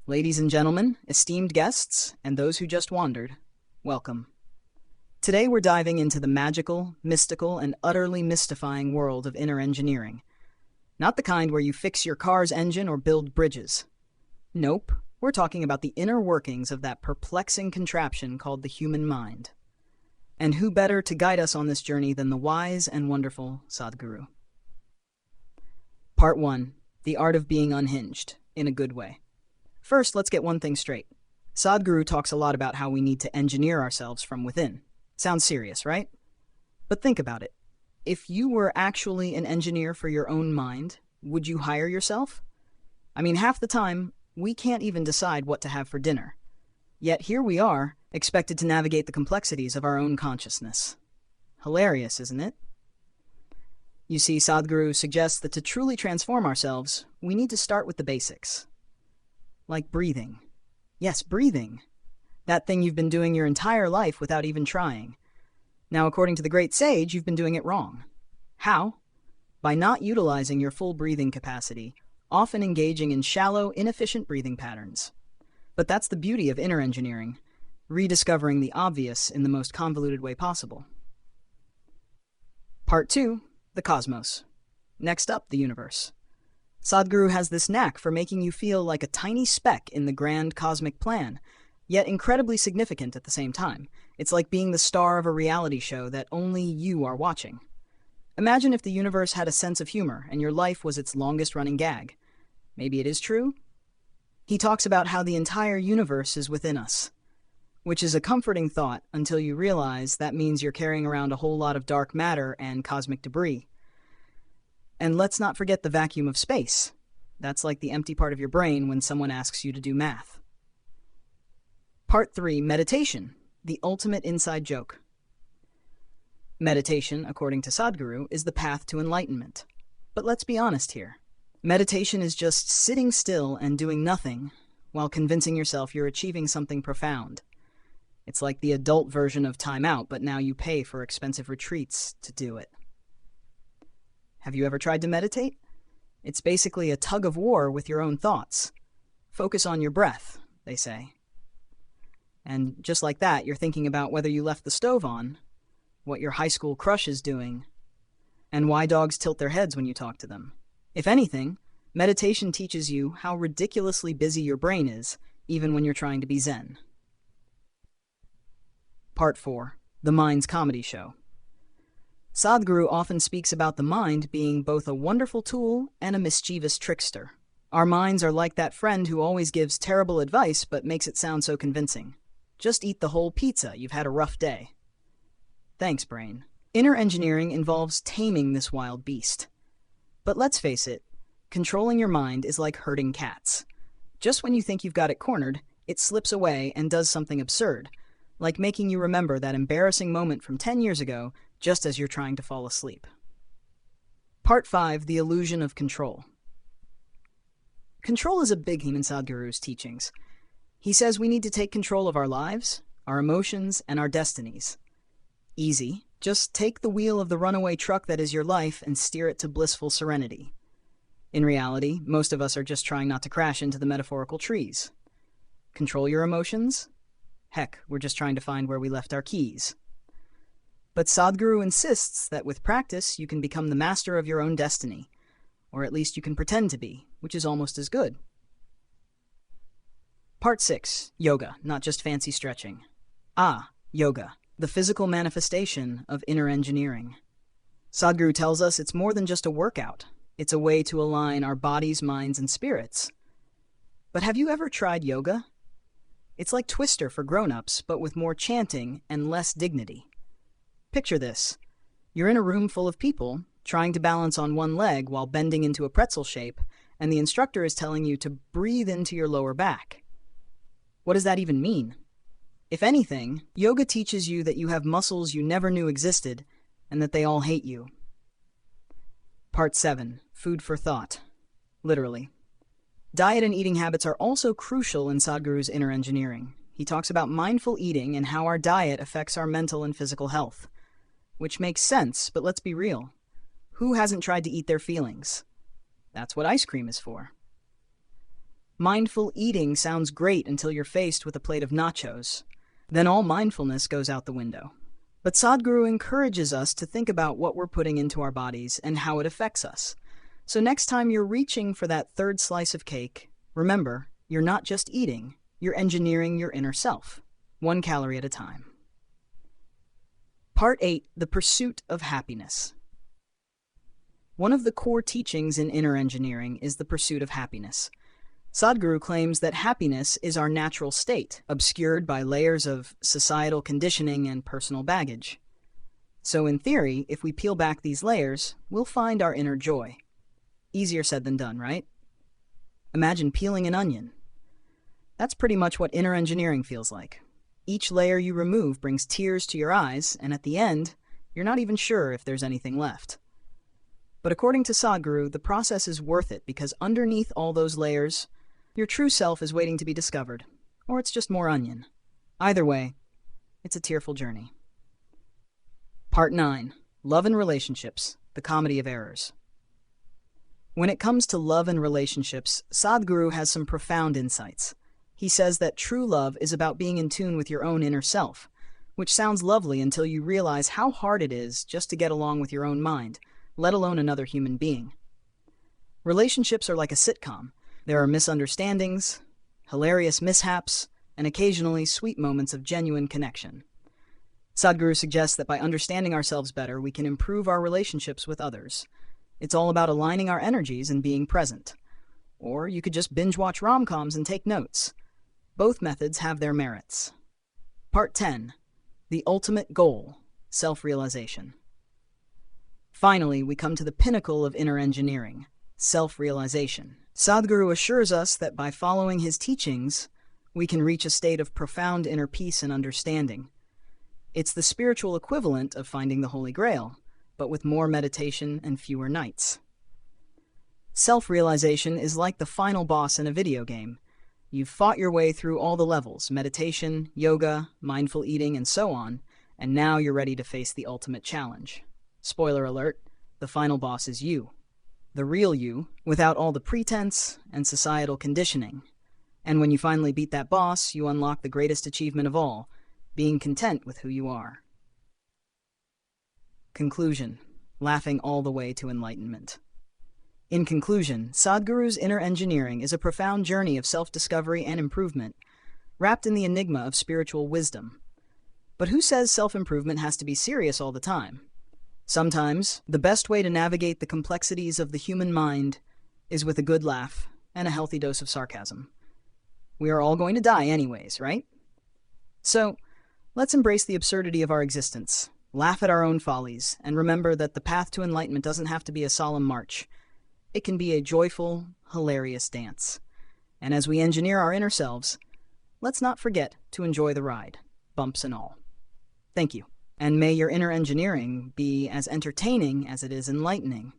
Ladies and gentlemen, esteemed guests, and those who just wandered, welcome. Today we're diving into the magical, mystical, and utterly mystifying world of inner engineering. Not the kind where you fix your car's engine or build bridges. Nope, we're talking about the inner workings of that perplexing contraption called the human mind. And who better to guide us on this journey than the wise and wonderful Sadhguru? Part 1. The Art of Being Unhinged, in a good way. First, let's get one thing straight. Sadhguru talks a lot about how we need to engineer ourselves from within. Sounds serious, right? But think about it. If you were actually an engineer for your own mind, would you hire yourself? I mean, half the time, we can't even decide what to have for dinner. Yet here we are, expected to navigate the complexities of our own consciousness. Hilarious, isn't it? You see, Sadhguru suggests that to truly transform ourselves, we need to start with the basics. Like breathing. Yes, breathing. That thing you've been doing your entire life without even trying. Now, according to the great sage, you've been doing it wrong. How? By not utilizing your full breathing capacity, often engaging in shallow, inefficient breathing patterns. But that's the beauty of inner engineering, rediscovering the obvious in the most convoluted way possible. Part 2. The cosmos. Next up, the universe. Sadhguru has this knack for making you feel like a tiny speck in the grand cosmic plan, yet incredibly significant at the same time. It's like being the star of a reality show that only you are watching. Imagine if the universe had a sense of humor and your life was its longest-running gag. Maybe it is true? He talks about how the entire universe is within us, which is a comforting thought until you realize that means you're carrying around a whole lot of dark matter and cosmic debris. And let's not forget the vacuum of space. That's like the empty part of your brain when someone asks you to do math. Part 3. Meditation, the ultimate inside joke. Meditation, according to Sadhguru, is the path to enlightenment. But let's be honest here. Meditation is just sitting still and doing nothing while convincing yourself you're achieving something profound. It's like the adult version of time out, but now you pay for expensive retreats to do it. Have you ever tried to meditate? It's basically a tug of war with your own thoughts. Focus on your breath, they say. And just like that, you're thinking about whether you left the stove on, what your high school crush is doing, and why dogs tilt their heads when you talk to them. If anything, meditation teaches you how ridiculously busy your brain is, even when you're trying to be zen. Part 4. The Mind's Comedy Show. Sadhguru often speaks about the mind being both a wonderful tool and a mischievous trickster. Our minds are like that friend who always gives terrible advice but makes it sound so convincing. Just eat the whole pizza, you've had a rough day. Thanks, brain. Inner engineering involves taming this wild beast. But let's face it, controlling your mind is like herding cats. Just when you think you've got it cornered, it slips away and does something absurd, like making you remember that embarrassing moment from 10 years ago just as you're trying to fall asleep. Part 5. The Illusion of Control. Control is a big theme in Sadhguru's teachings. He says we need to take control of our lives, our emotions, and our destinies. Easy. Just take the wheel of the runaway truck that is your life and steer it to blissful serenity. In reality, most of us are just trying not to crash into the metaphorical trees. Control your emotions? Heck, we're just trying to find where we left our keys. But Sadhguru insists that with practice, you can become the master of your own destiny, or at least you can pretend to be, which is almost as good. Part 6. Yoga, not just fancy stretching. Yoga, the physical manifestation of inner engineering. Sadhguru tells us it's more than just a workout. It's a way to align our bodies, minds, and spirits. But have you ever tried yoga? It's like Twister for grown-ups, but with more chanting and less dignity. Picture this. You're in a room full of people, trying to balance on one leg while bending into a pretzel shape, and the instructor is telling you to breathe into your lower back. What does that even mean? If anything, yoga teaches you that you have muscles you never knew existed, and that they all hate you. Part 7. Food for thought. Literally. Diet and eating habits are also crucial in Sadhguru's inner engineering. He talks about mindful eating and how our diet affects our mental and physical health. Which makes sense, but let's be real. Who hasn't tried to eat their feelings? That's what ice cream is for. Mindful eating sounds great until you're faced with a plate of nachos. Then all mindfulness goes out the window. But Sadhguru encourages us to think about what we're putting into our bodies and how it affects us. So next time you're reaching for that third slice of cake, remember, you're not just eating, you're engineering your inner self, 1 calorie at a time. Part 8, the pursuit of happiness. One of the core teachings in inner engineering is the pursuit of happiness. Sadhguru claims that happiness is our natural state, obscured by layers of societal conditioning and personal baggage. So in theory, if we peel back these layers, we'll find our inner joy. Easier said than done, right? Imagine peeling an onion. That's pretty much what inner engineering feels like. Each layer you remove brings tears to your eyes, and at the end, you're not even sure if there's anything left. But according to Sadhguru, the process is worth it because underneath all those layers, your true self is waiting to be discovered, or it's just more onion. Either way, it's a tearful journey. Part 9. Love and Relationships, the Comedy of Errors. When it comes to love and relationships, Sadhguru has some profound insights. He says that true love is about being in tune with your own inner self, which sounds lovely until you realize how hard it is just to get along with your own mind, let alone another human being. Relationships are like a sitcom. There are misunderstandings, hilarious mishaps, and occasionally sweet moments of genuine connection. Sadhguru suggests that by understanding ourselves better, we can improve our relationships with others. It's all about aligning our energies and being present. Or you could just binge-watch rom-coms and take notes. Both methods have their merits. Part 10. The Ultimate Goal, Self-Realization. Finally, we come to the pinnacle of inner engineering, self-realization. Sadhguru assures us that by following his teachings, we can reach a state of profound inner peace and understanding. It's the spiritual equivalent of finding the Holy Grail, but with more meditation and fewer nights. Self-realization is like the final boss in a video game. You've fought your way through all the levels, meditation, yoga, mindful eating, and so on, and now you're ready to face the ultimate challenge. Spoiler alert, the final boss is you. The real you, without all the pretense and societal conditioning. And when you finally beat that boss, you unlock the greatest achievement of all, being content with who you are. Conclusion. Laughing all the way to enlightenment. In conclusion, Sadhguru's inner engineering is a profound journey of self-discovery and improvement, wrapped in the enigma of spiritual wisdom. But who says self-improvement has to be serious all the time? Sometimes, the best way to navigate the complexities of the human mind is with a good laugh and a healthy dose of sarcasm. We are all going to die anyways, right? So, let's embrace the absurdity of our existence, laugh at our own follies, and remember that the path to enlightenment doesn't have to be a solemn march. It can be a joyful, hilarious dance. And as we engineer our inner selves, let's not forget to enjoy the ride, bumps and all. Thank you. And may your inner engineering be as entertaining as it is enlightening.